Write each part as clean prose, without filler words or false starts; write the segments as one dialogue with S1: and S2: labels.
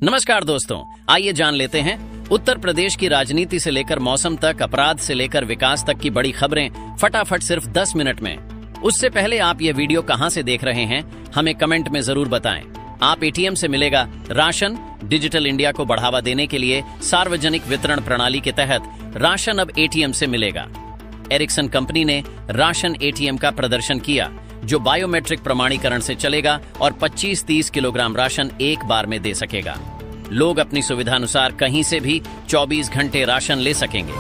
S1: नमस्कार दोस्तों, आइए जान लेते हैं उत्तर प्रदेश की राजनीति से लेकर मौसम तक, अपराध से लेकर विकास तक की बड़ी खबरें फटाफट सिर्फ 10 मिनट में। उससे पहले आप ये वीडियो कहां से देख रहे हैं हमें कमेंट में जरूर बताएं। आप एटीएम से मिलेगा राशन। डिजिटल इंडिया को बढ़ावा देने के लिए सार्वजनिक वितरण प्रणाली के तहत राशन अब एटीएम से मिलेगा। एरिक्सन कंपनी ने राशन एटीएम का प्रदर्शन किया जो बायोमेट्रिक प्रमाणीकरण से चलेगा और 25-30 किलोग्राम राशन एक बार में दे सकेगा। लोग अपनी सुविधानुसार कहीं से भी 24 घंटे राशन ले सकेंगे।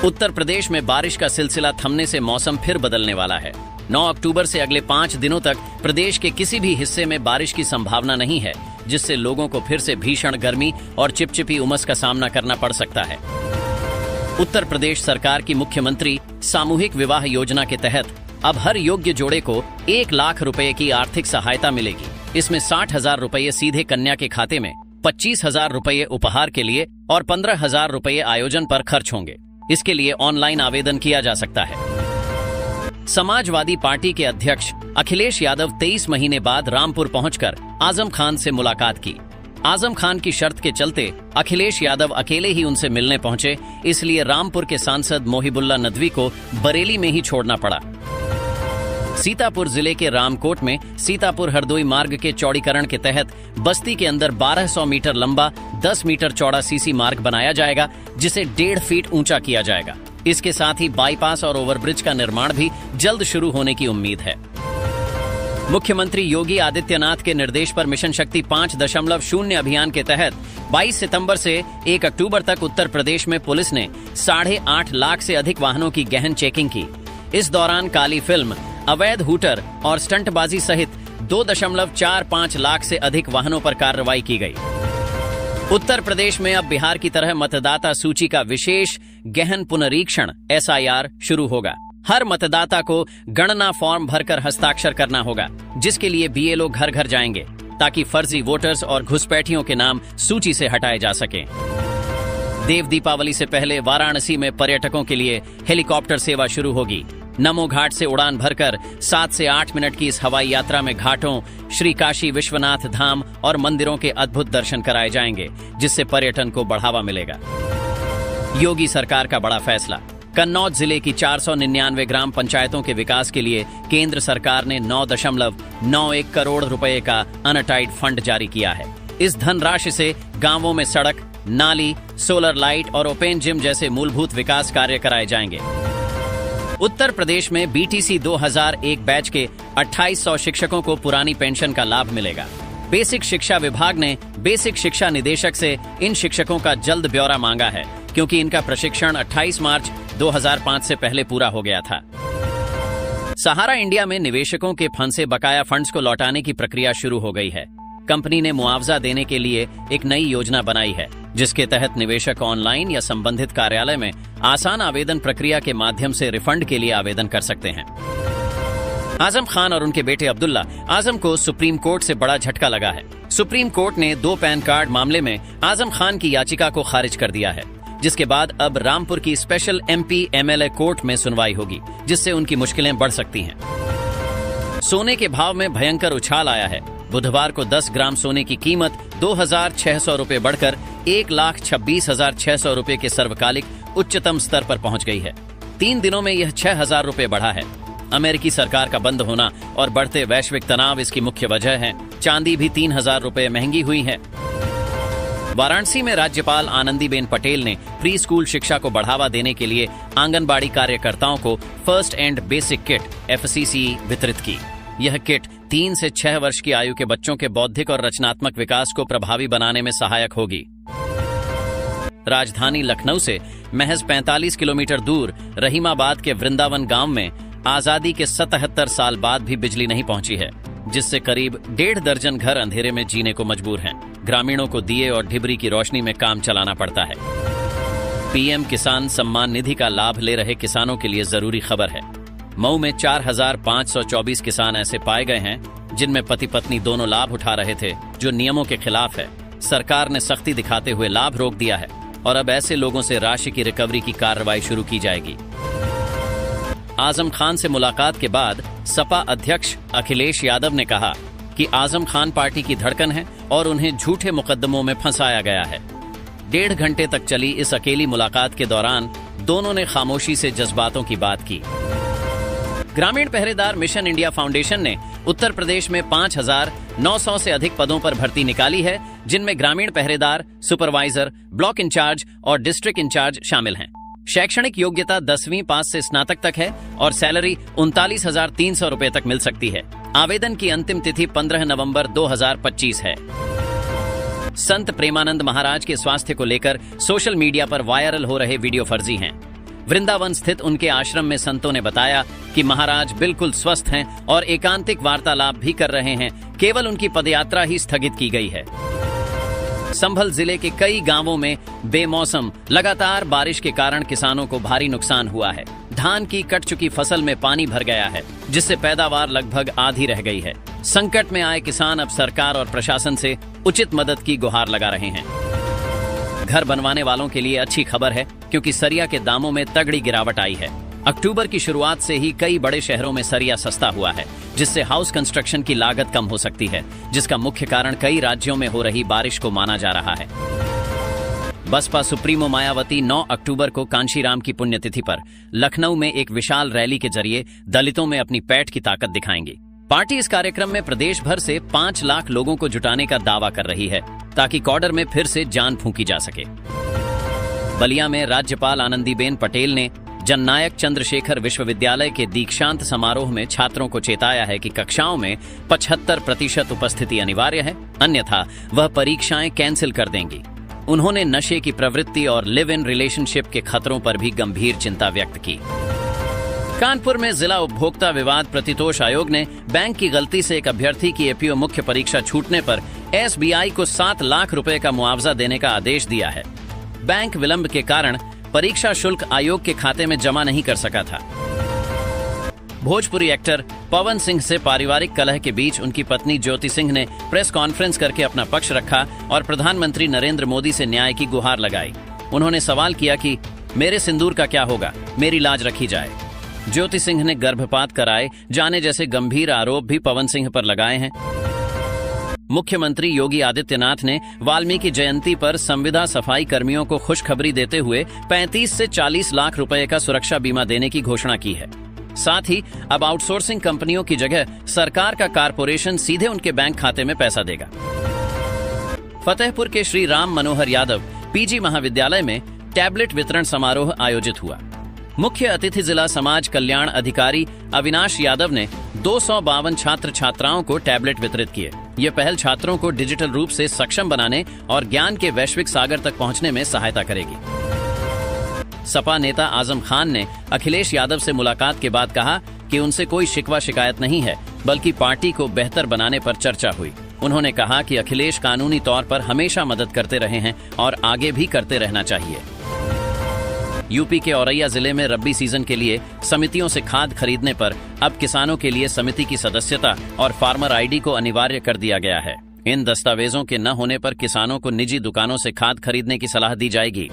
S1: उत्तर प्रदेश में बारिश का सिलसिला थमने से मौसम फिर बदलने वाला है। 9 अक्टूबर से अगले 5 दिनों तक प्रदेश के किसी भी हिस्से में बारिश की संभावना नहीं है, जिससे लोगों को फिर से भीषण गर्मी और चिपचिपी उमस का सामना करना पड़ सकता है। उत्तर प्रदेश सरकार की मुख्यमंत्री सामूहिक विवाह योजना के तहत अब हर योग्य जोड़े को 1 लाख रुपए की आर्थिक सहायता मिलेगी। इसमें 60,000 रुपए सीधे कन्या के खाते में, 25,000 रुपए उपहार के लिए और 15,000 रुपए आयोजन पर खर्च होंगे। इसके लिए ऑनलाइन आवेदन किया जा सकता है। समाजवादी पार्टी के अध्यक्ष अखिलेश यादव 23 महीने बाद रामपुर पहुंचकर आजम खान से मुलाकात की। आजम खान की शर्त के चलते अखिलेश यादव अकेले ही उनसे मिलने पहुंचे, इसलिए रामपुर के सांसद मोहिबुल्ला नदवी को बरेली में ही छोड़ना पड़ा। सीतापुर जिले के रामकोट में सीतापुर हरदोई मार्ग के चौड़ीकरण के तहत बस्ती के अंदर 1200 मीटर लंबा 10 मीटर चौड़ा सीसी मार्ग बनाया जाएगा, जिसे 1.5 फीट ऊंचा किया जाएगा। इसके साथ ही बाईपास और ओवरब्रिज का निर्माण भी जल्द शुरू होने की उम्मीद है। मुख्यमंत्री योगी आदित्यनाथ के निर्देश पर मिशन शक्ति 5.0 अभियान के तहत 22 सितंबर से 1 अक्टूबर तक उत्तर प्रदेश में पुलिस ने 8.5 लाख से अधिक वाहनों की गहन चेकिंग की। इस दौरान काली फिल्म, अवैध हूटर और स्टंटबाजी सहित 2.45 लाख से अधिक वाहनों पर कार्रवाई की गई। उत्तर प्रदेश में अब बिहार की तरह मतदाता सूची का विशेष गहन पुनरीक्षण SIR शुरू होगा। हर मतदाता को गणना फॉर्म भरकर हस्ताक्षर करना होगा, जिसके लिए BLO घर घर जाएंगे ताकि फर्जी वोटर्स और घुसपैठियों के नाम सूची से हटाए जा सकें। देव दीपावली से पहले वाराणसी में पर्यटकों के लिए हेलीकॉप्टर सेवा शुरू होगी। नमो घाट से उड़ान भरकर 7 से 8 मिनट की इस हवाई यात्रा में घाटों, श्री काशी विश्वनाथ धाम और मंदिरों के अद्भुत दर्शन कराए जाएंगे, जिससे पर्यटन को बढ़ावा मिलेगा। योगी सरकार का बड़ा फैसला। कन्नौज जिले की 499 ग्राम पंचायतों के विकास के लिए केंद्र सरकार ने 9.91 करोड़ रुपए का अनटाइड फंड जारी किया है। इस धनराशि से गांवों में सड़क, नाली, सोलर लाइट और ओपन जिम जैसे मूलभूत विकास कार्य कराए जाएंगे। उत्तर प्रदेश में BTC 2001 बैच के 2800 शिक्षकों को पुरानी पेंशन का लाभ मिलेगा। बेसिक शिक्षा विभाग ने बेसिक शिक्षा निदेशक से इन शिक्षकों का जल्द ब्यौरा मांगा है, क्योंकि इनका प्रशिक्षण 28 मार्च 2005 से पहले पूरा हो गया था। सहारा इंडिया में निवेशकों के फंसे बकाया फंड्स को लौटाने की प्रक्रिया शुरू हो गई है। कंपनी ने मुआवजा देने के लिए एक नई योजना बनाई है, जिसके तहत निवेशक ऑनलाइन या संबंधित कार्यालय में आसान आवेदन प्रक्रिया के माध्यम से रिफंड के लिए आवेदन कर सकते हैं। आजम खान और उनके बेटे अब्दुल्ला आजम को सुप्रीम कोर्ट से बड़ा झटका लगा है। सुप्रीम कोर्ट ने 2 पैन कार्ड मामले में आजम खान की याचिका को खारिज कर दिया है, जिसके बाद अब रामपुर की स्पेशल MP MLA कोर्ट में सुनवाई होगी, जिससे उनकी मुश्किलें बढ़ सकती हैं। सोने के भाव में भयंकर उछाल आया है। बुधवार को 10 ग्राम सोने की कीमत 2,600 रुपए बढ़कर 1,26,600 रुपए के सर्वकालिक उच्चतम स्तर पर पहुंच गई है। 3 दिनों में यह 6,000 रुपए बढ़ा है। अमेरिकी सरकार का बंद होना और बढ़ते वैश्विक तनाव इसकी मुख्य वजह है। चांदी भी 3,000 रुपए महंगी हुई है। वाराणसी में राज्यपाल आनंदीबेन पटेल ने प्री स्कूल शिक्षा को बढ़ावा देने के लिए आंगनबाड़ी कार्यकर्ताओं को first and basic kit FCC वितरित की। यह किट 3 से 6 वर्ष की आयु के बच्चों के बौद्धिक और रचनात्मक विकास को प्रभावी बनाने में सहायक होगी। राजधानी लखनऊ से महज 45 किलोमीटर दूर रहीमाबाद के वृंदावन गांव में आजादी के 77 साल बाद भी बिजली नहीं पहुंची है, जिससे करीब 1.5 दर्जन घर अंधेरे में जीने को मजबूर हैं। ग्रामीणों को दिए और ढिबरी की रोशनी में काम चलाना पड़ता है। PM किसान सम्मान निधि का लाभ ले रहे किसानों के लिए जरूरी खबर है। मऊ में 4,524 किसान ऐसे पाए गए हैं जिनमें पति पत्नी दोनों लाभ उठा रहे थे, जो नियमों के खिलाफ है। सरकार ने सख्ती दिखाते हुए लाभ रोक दिया है और अब ऐसे लोगों से राशि की रिकवरी की कार्रवाई शुरू की जाएगी। आजम खान से मुलाकात के बाद सपा अध्यक्ष अखिलेश यादव ने कहा कि आजम खान पार्टी की धड़कन है और उन्हें झूठे मुकदमों में फंसाया गया है। 1.5 घंटे तक चली इस अकेली मुलाकात के दौरान दोनों ने खामोशी से जज्बातों की बात की। ग्रामीण पहरेदार मिशन इंडिया फाउंडेशन ने उत्तर प्रदेश में 5,900 से अधिक पदों पर भर्ती निकाली है, जिनमें ग्रामीण पहरेदार, सुपरवाइजर, ब्लॉक इंचार्ज और डिस्ट्रिक्ट इंचार्ज शामिल हैं। शैक्षणिक योग्यता 10वीं पास से स्नातक तक है और सैलरी 39,300 रुपए तक मिल सकती है। आवेदन की अंतिम तिथि 15 नवंबर 2025 है। संत प्रेमानंद महाराज के स्वास्थ्य को लेकर सोशल मीडिया पर वायरल हो रहे वीडियो फर्जी हैं। वृंदावन स्थित उनके आश्रम में संतों ने बताया कि महाराज बिल्कुल स्वस्थ हैं और एकांतिक वार्तालाप भी कर रहे हैं, केवल उनकी पदयात्रा ही स्थगित की गई है। संभल जिले के कई गांवों में बेमौसम लगातार बारिश के कारण किसानों को भारी नुकसान हुआ है। धान की कट चुकी फसल में पानी भर गया है, जिससे पैदावार लगभग आधी रह गई है। संकट में आए किसान अब सरकार और प्रशासन से उचित मदद की गुहार लगा रहे हैं। घर बनवाने वालों के लिए अच्छी खबर है, क्योंकि सरिया के दामों में तगड़ी गिरावट आई है। अक्टूबर की शुरुआत से ही कई बड़े शहरों में सरिया सस्ता हुआ है, जिससे हाउस कंस्ट्रक्शन की लागत कम हो सकती है, जिसका मुख्य कारण कई राज्यों में हो रही बारिश को माना जा रहा है। बसपा सुप्रीमो मायावती 9 अक्टूबर को कांशीराम की पुण्यतिथि पर लखनऊ में एक विशाल रैली के जरिए दलितों में अपनी पैठ की ताकत दिखाएंगी। पार्टी इस कार्यक्रम में प्रदेश भर से 5 लाख लोगों को जुटाने का दावा कर रही है, ताकि कॉडर में फिर से जान फूंकी जा सके। बलिया में राज्यपाल आनंदीबेन पटेल ने जननायक चंद्रशेखर विश्वविद्यालय के दीक्षांत समारोह में छात्रों को चेताया है कि कक्षाओं में 75% उपस्थिति अनिवार्य है, अन्यथा वह परीक्षाएं कैंसिल कर देंगी। उन्होंने नशे की प्रवृत्ति और लिव इन रिलेशनशिप के खतरों पर भी गंभीर चिंता व्यक्त की। कानपुर में जिला उपभोक्ता विवाद प्रतितोष आयोग ने बैंक की गलती से एक अभ्यर्थी की एपीओ मुख्य परीक्षा छूटने पर एसबीआई को 7 लाख रुपए का मुआवजा देने का आदेश दिया है। बैंक विलंब के कारण परीक्षा शुल्क आयोग के खाते में जमा नहीं कर सका था। भोजपुरी एक्टर पवन सिंह से पारिवारिक कलह के बीच उनकी पत्नी ज्योति सिंह ने प्रेस कॉन्फ्रेंस करके अपना पक्ष रखा और प्रधानमंत्री नरेंद्र मोदी से न्याय की गुहार लगाई। उन्होंने सवाल किया कि मेरे सिंदूर का क्या होगा, मेरी लाज रखी जाए। ज्योति सिंह ने गर्भपात कराए जाने जैसे गंभीर आरोप भी पवन सिंह पर लगाए हैं। मुख्यमंत्री योगी आदित्यनाथ ने वाल्मीकि जयंती पर संविदा सफाई कर्मियों को खुशखबरी देते हुए 35 से 40 लाख रुपए का सुरक्षा बीमा देने की घोषणा की है। साथ ही अब आउटसोर्सिंग कंपनियों की जगह सरकार का कारपोरेशन सीधे उनके बैंक खाते में पैसा देगा। फतेहपुर के श्री राम मनोहर यादव पीजी महाविद्यालय में टैबलेट वितरण समारोह आयोजित हुआ। मुख्य अतिथि जिला समाज कल्याण अधिकारी अविनाश यादव ने 252 छात्र छात्राओं को टैबलेट वितरित किए। ये पहल छात्रों को डिजिटल रूप से सक्षम बनाने और ज्ञान के वैश्विक सागर तक पहुंचने में सहायता करेगी। सपा नेता आजम खान ने अखिलेश यादव से मुलाकात के बाद कहा कि उनसे कोई शिकवा शिकायत नहीं है, बल्कि पार्टी को बेहतर बनाने पर चर्चा हुई। उन्होंने कहा कि अखिलेश कानूनी तौर पर हमेशा मदद करते रहे हैं और आगे भी करते रहना चाहिए। यूपी के औरैया जिले में रब्बी सीजन के लिए समितियों से खाद खरीदने पर अब किसानों के लिए समिति की सदस्यता और फार्मर आईडी को अनिवार्य कर दिया गया है। इन दस्तावेजों के न होने पर किसानों को निजी दुकानों से खाद खरीदने की सलाह दी जाएगी।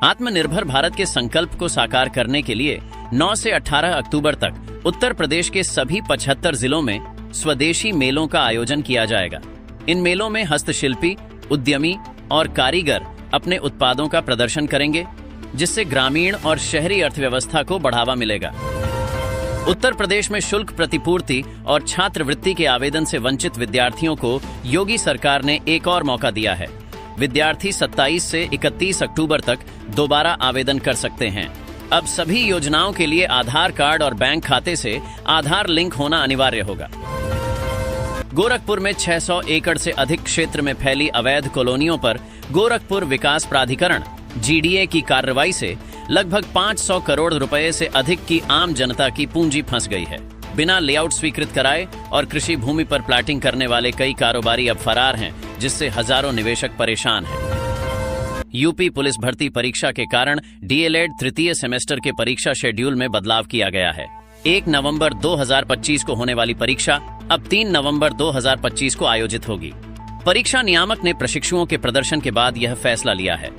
S1: आत्मनिर्भर भारत के संकल्प को साकार करने के लिए 9 से 18 अक्टूबर तक उत्तर प्रदेश के सभी 75 जिलों में स्वदेशी मेलों का आयोजन किया जाएगा। इन मेलों में हस्तशिल्पी, उद्यमी और कारीगर अपने उत्पादों का प्रदर्शन करेंगे, जिससे ग्रामीण और शहरी अर्थव्यवस्था को बढ़ावा मिलेगा। उत्तर प्रदेश में शुल्क प्रतिपूर्ति और छात्रवृत्ति के आवेदन से वंचित विद्यार्थियों को योगी सरकार ने एक और मौका दिया है। विद्यार्थी 27 से 31 अक्टूबर तक दोबारा आवेदन कर सकते हैं। अब सभी योजनाओं के लिए आधार कार्ड और बैंक खाते से आधार लिंक होना अनिवार्य होगा। गोरखपुर में 600 एकड़ से अधिक क्षेत्र में फैली अवैध कॉलोनियों पर गोरखपुर विकास प्राधिकरण जीडीए की कार्रवाई से लगभग 500 करोड़ रुपए से अधिक की आम जनता की पूंजी फंस गई है। बिना लेआउट स्वीकृत कराए और कृषि भूमि पर प्लाटिंग करने वाले कई कारोबारी अब फरार हैं, जिससे हजारों निवेशक परेशान हैं। यूपी पुलिस भर्ती परीक्षा के कारण डीएलएड तृतीय सेमेस्टर के परीक्षा शेड्यूल में बदलाव किया गया है। 1 नवंबर 2025 को होने वाली परीक्षा अब 3 नवंबर 2025 को आयोजित होगी। परीक्षा नियामक ने प्रशिक्षुओं के प्रदर्शन के बाद यह फैसला लिया है।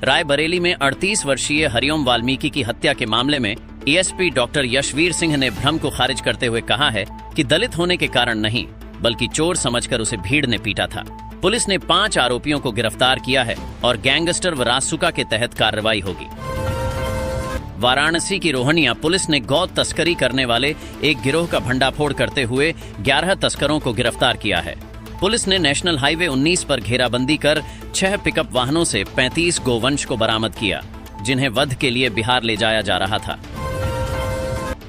S1: रायबरेली में 38 वर्षीय हरिओम वाल्मीकि की हत्या के मामले में एएसपी डॉक्टर यशवीर सिंह ने भ्रम को खारिज करते हुए कहा है कि दलित होने के कारण नहीं, बल्कि चोर समझकर उसे भीड़ ने पीटा था। पुलिस ने 5 आरोपियों को गिरफ्तार किया है और गैंगस्टर व रासुका के तहत कार्रवाई होगी। वाराणसी की रोहनिया पुलिस ने गौ तस्करी करने वाले एक गिरोह का भंडाफोड़ करते हुए 11 तस्करों को गिरफ्तार किया है। पुलिस ने नेशनल हाईवे 19 पर घेराबंदी कर 6 पिकअप वाहनों से 35 गोवंश को बरामद किया, जिन्हें वध के लिए बिहार ले जाया जा रहा था।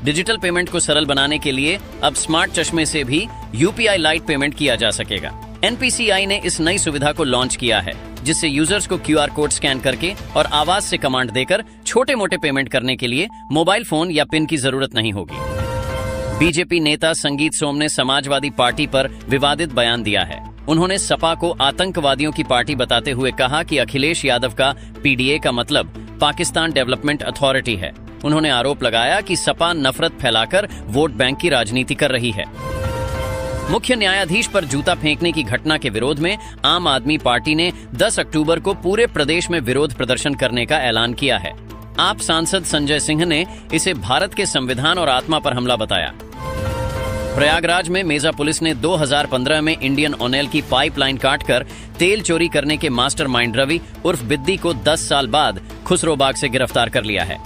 S1: डिजिटल पेमेंट को सरल बनाने के लिए अब स्मार्ट चश्मे से भी यूपीआई लाइट पेमेंट किया जा सकेगा। एनपीसीआई ने इस नई सुविधा को लॉन्च किया है, जिससे यूजर्स को क्यूआर कोड स्कैन करके और आवाज से कमांड देकर छोटे मोटे पेमेंट करने के लिए मोबाइल फोन या पिन की जरूरत नहीं होगी। बीजेपी नेता संगीत सोम ने समाजवादी पार्टी पर विवादित बयान दिया है। उन्होंने सपा को आतंकवादियों की पार्टी बताते हुए कहा कि अखिलेश यादव का पीडीए का मतलब पाकिस्तान डेवलपमेंट अथॉरिटी है। उन्होंने आरोप लगाया कि सपा नफरत फैलाकर वोट बैंक की राजनीति कर रही है। मुख्य न्यायाधीश पर जूता फेंकने की घटना के विरोध में आम आदमी पार्टी ने 10 अक्टूबर को पूरे प्रदेश में विरोध प्रदर्शन करने का ऐलान किया है। आप सांसद संजय सिंह ने इसे भारत के संविधान और आत्मा पर हमला बताया। प्रयागराज में मेजा पुलिस ने 2015 में इंडियन ऑयल की पाइपलाइन काटकर तेल चोरी करने के मास्टरमाइंड रवि उर्फ बिद्दी को 10 साल बाद खुसरोबाग से गिरफ्तार कर लिया है।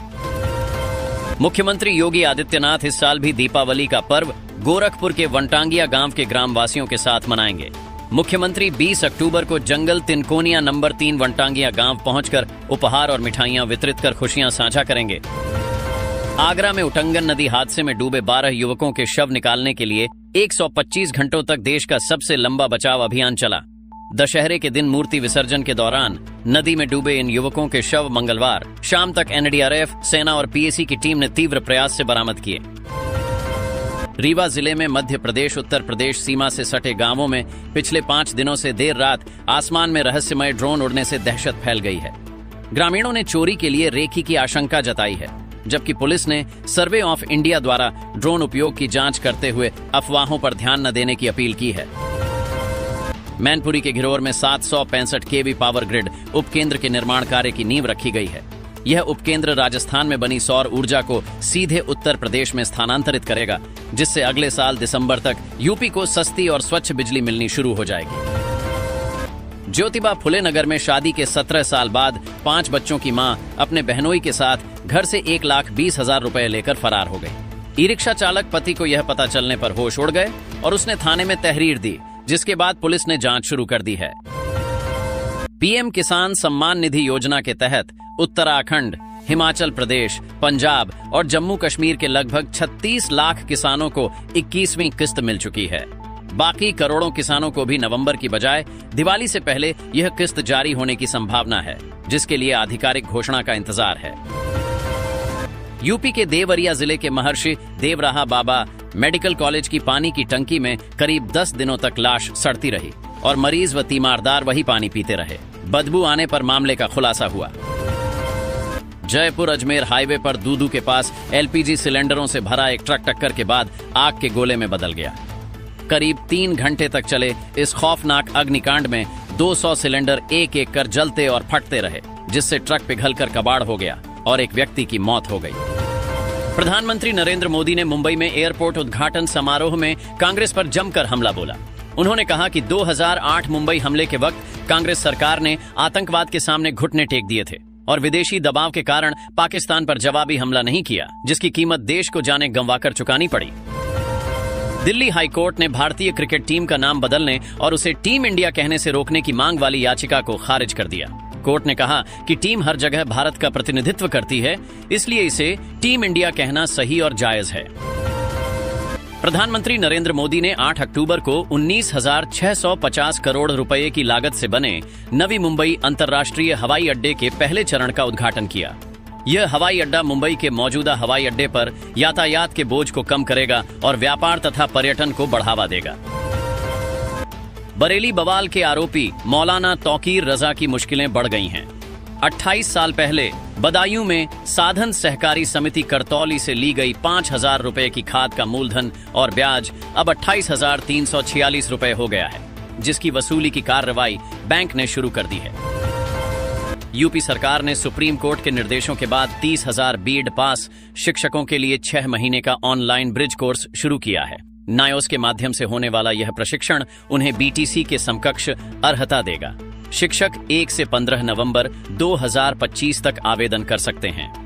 S1: मुख्यमंत्री योगी आदित्यनाथ इस साल भी दीपावली का पर्व गोरखपुर के वनटांगिया गांव के ग्रामवासियों के साथ मनाएंगे। मुख्यमंत्री 20 अक्टूबर को जंगल तिनकोनिया नंबर 3 वनटांगिया गांव पहुंचकर उपहार और मिठाइयां वितरित कर खुशियां साझा करेंगे। आगरा में उटंगन नदी हादसे में डूबे 12 युवकों के शव निकालने के लिए 125 घंटों तक देश का सबसे लंबा बचाव अभियान चला। दशहरे के दिन मूर्ति विसर्जन के दौरान नदी में डूबे इन युवकों के शव मंगलवार शाम तक एनडीआरएफ, सेना और पीएसी की टीम ने तीव्र प्रयास से बरामद किए। रीवा जिले में मध्य प्रदेश उत्तर प्रदेश सीमा से सटे गांवों में पिछले 5 दिनों से देर रात आसमान में रहस्यमय ड्रोन उड़ने से दहशत फैल गई है। ग्रामीणों ने चोरी के लिए रेकी की आशंका जताई है, जबकि पुलिस ने सर्वे ऑफ इंडिया द्वारा ड्रोन उपयोग की जांच करते हुए अफवाहों पर ध्यान न देने की अपील की है। मैनपुरी के घिरोर में 765 केवी पावर ग्रिड उपकेंद्र के निर्माण कार्य की नींव रखी गई है। यह उपकेंद्र राजस्थान में बनी सौर ऊर्जा को सीधे उत्तर प्रदेश में स्थानांतरित करेगा, जिससे अगले साल दिसंबर तक यूपी को सस्ती और स्वच्छ बिजली मिलनी शुरू हो जाएगी। ज्योतिबा फुले नगर में शादी के 17 साल बाद 5 बच्चों की मां अपने बहनोई के साथ घर से 1,20,000 रुपए लेकर फरार हो गई। ई रिक्शा चालक पति को यह पता चलने पर होश उड़ गए और उसने थाने में तहरीर दी, जिसके बाद पुलिस ने जांच शुरू कर दी है। पीएम किसान सम्मान निधि योजना के तहत उत्तराखंड, हिमाचल प्रदेश, पंजाब और जम्मू कश्मीर के लगभग 36 लाख किसानों को 21वीं किस्त मिल चुकी है। बाकी करोड़ों किसानों को भी नवंबर की बजाय दिवाली से पहले यह किस्त जारी होने की संभावना है, जिसके लिए आधिकारिक घोषणा का इंतजार है। यूपी के देवरिया जिले के महर्षि देवराहा बाबा मेडिकल कॉलेज की पानी की टंकी में करीब 10 दिनों तक लाश सड़ती रही और मरीज व तीमारदार वही पानी पीते रहे। बदबू आने पर मामले का खुलासा हुआ। जयपुर अजमेर हाईवे पर दूदू के पास एलपीजी सिलेंडरों से भरा एक ट्रक टक्कर के बाद आग के गोले में बदल गया। करीब 3 घंटे तक चले इस खौफनाक अग्निकांड में 200 सिलेंडर एक एक कर जलते और फटते रहे, जिससे ट्रक पिघलकर कबाड़ हो गया और एक व्यक्ति की मौत हो गई। प्रधानमंत्री नरेंद्र मोदी ने मुंबई में एयरपोर्ट उद्घाटन समारोह में कांग्रेस पर जमकर हमला बोला। उन्होंने कहा कि 2008 मुंबई हमले के वक्त कांग्रेस सरकार ने आतंकवाद के सामने घुटने टेक दिए थे और विदेशी दबाव के कारण पाकिस्तान पर जवाबी हमला नहीं किया, जिसकी कीमत देश को जाने गंवाकर चुकानी पड़ी। दिल्ली हाई कोर्ट ने भारतीय क्रिकेट टीम का नाम बदलने और उसे टीम इंडिया कहने से रोकने की मांग वाली याचिका को खारिज कर दिया। कोर्ट ने कहा कि टीम हर जगह भारत का प्रतिनिधित्व करती है, इसलिए इसे टीम इंडिया कहना सही और जायज है। प्रधानमंत्री नरेंद्र मोदी ने 8 अक्टूबर को 19,650 करोड़ रुपए की लागत से बने नवी मुंबई अंतर्राष्ट्रीय हवाई अड्डे के पहले चरण का उद्घाटन किया। यह हवाई अड्डा मुंबई के मौजूदा हवाई अड्डे पर यातायात के बोझ को कम करेगा और व्यापार तथा पर्यटन को बढ़ावा देगा। बरेली बवाल के आरोपी मौलाना तौकीर रजा की मुश्किलें बढ़ गई हैं। 28 साल पहले बदायूं में साधन सहकारी समिति करतौली से ली गई 5,000 रुपए की खाद का मूलधन और ब्याज अब 28,346 रुपए हो गया है, जिसकी वसूली की कार्रवाई बैंक ने शुरू कर दी है। यूपी सरकार ने सुप्रीम कोर्ट के निर्देशों के बाद 30,000 बीएड पास शिक्षकों के लिए 6 महीने का ऑनलाइन ब्रिज कोर्स शुरू किया है। नायोस के माध्यम से होने वाला यह प्रशिक्षण उन्हें बीटीसी के समकक्ष अर्हता देगा। शिक्षक 1 से 15 नवंबर 2025 तक आवेदन कर सकते हैं।